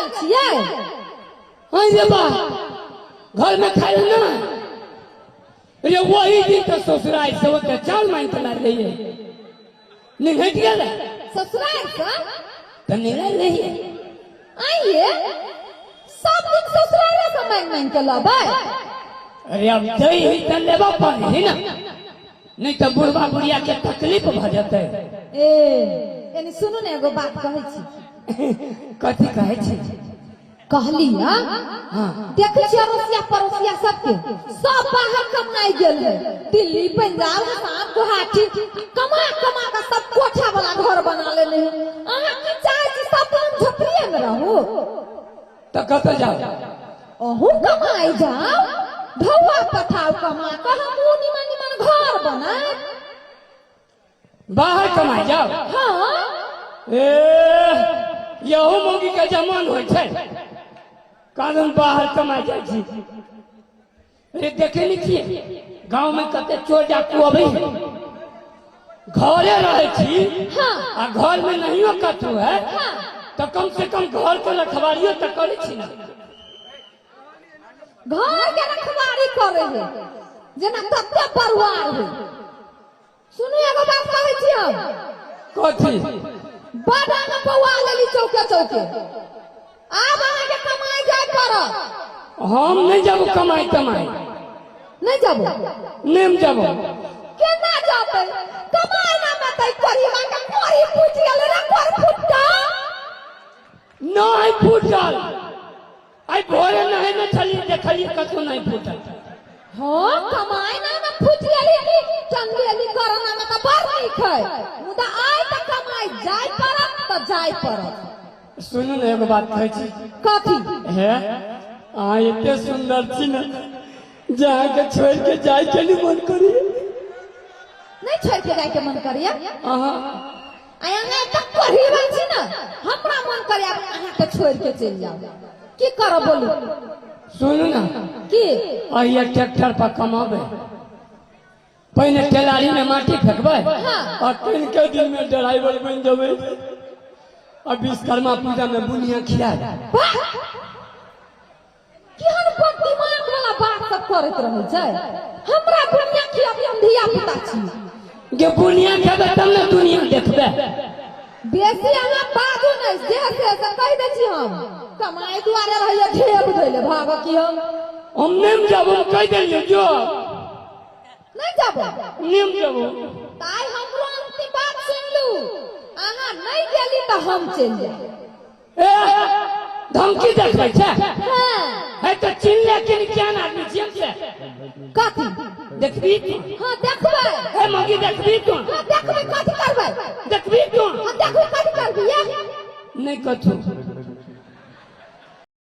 गेल छियै हाँ ये बा घर में खाए ना रे वही दिन तो ससुराल से होते चाल मांग के ला रही है निघट गया ससुराल से तो निकल रही है आइए सब दिन ससुराल से मांग के लाबै अरे अब दही ही तो लेबा पड़ी ना नहीं तो बुढ़वा बुढ़िया के तकलीफ भ जाते ए यानी सुनू ने एगो बात कहै छी कथी कहे छी कहलिया हाँ देखै छी अड़ोसिया पड़ोसिया सबके सब बाहर कमाई गेल है दिल्ली पंजाब असम गुवाहाटी कमा कमा के सब कोठा वाला घर बना लेले है अहाँ की चाहै छी सब हम झोपड़िए में रहू तो कत जाओ अहू कमाई जाओ भौवा पठाओ कमा के हम निमन निमन घर बनाए बाहर कमाई जाओ हाँ ए यहू मोगी के जमान हो कारण बाहर कमाई जाए छी अरे देखे नहीं छिए गांव में कते चोर डाकू अबै घरे रहे छी हाँ आ घर में नहीं कतू है हाँ तो कम से कम घर के रखवारियो तो करे छी ना घर के रखवारी करे है जना कते परिवार है सुनू एगो बात कहै छी हम कथी बड़ा में बौआ लेली चौके चौके आब अहाँ के कमाई जाय पड़त हम नहीं जाबो कमाई तमाई नहीं जाबो नेम जाबो केना जाबै कमाई ना मतै परिवार के कोरी फूट गेल रे कोर फुटता नहीं फूटल आई भोरे नहीं न छली देखली कतो नहीं फूटल हाँ कमाई ना फूट गेली की चंगेली कोरोना में तो बड़ नीक है मुदा आइ त कमाई जाय पड़त त जाय पड़त सुनू ने एगो बात कहै छी कथी है अहाँ एते सुंदर छी न जहाँ के छोड़ के जाय के नहीं मन करी नहीं छोड़ के जाय के मन करिया अहाँ अहाँ तक परिवार छी न हमरा मन करे अहाँ के छोड़ के चल जाओ की करब बोलू सुनू ना की अहिया ट्रैक्टर पर कमाबे पहले टेलारी में माटी फेंकबे हाँ। और तीन के दिन में ड्राइवर बन जाबे और विश्वकर्मा पूजा में बुनिया खिया केहन कोन दिमाग वाला बात सब करैत रहै छै हमरा दुनिया खियाबी हम धिया पुता छी जे बुनिया खेबे तब न दुनिया देखबे बेसी अहाँ बाजू नहीं से कह दै छी हम कमाई दुआरे रहिए ढेब दैले भाग की हम नेम जाबो कह देलिए जो नहीं जाबो नेम जाबो ताई हमरो अंतिम बात सुन लू अहाँ नहीं गेली त हम चल जाए ए धमकी देखबै छै हां है तो चिन लेकिन क्या ना आदमी जेम से कथी देखबी तू हां देखबै ए मगी देखबी तू हां देखबै कथी करबै देखबी तू हां देखबै कथी करबै नहीं कथू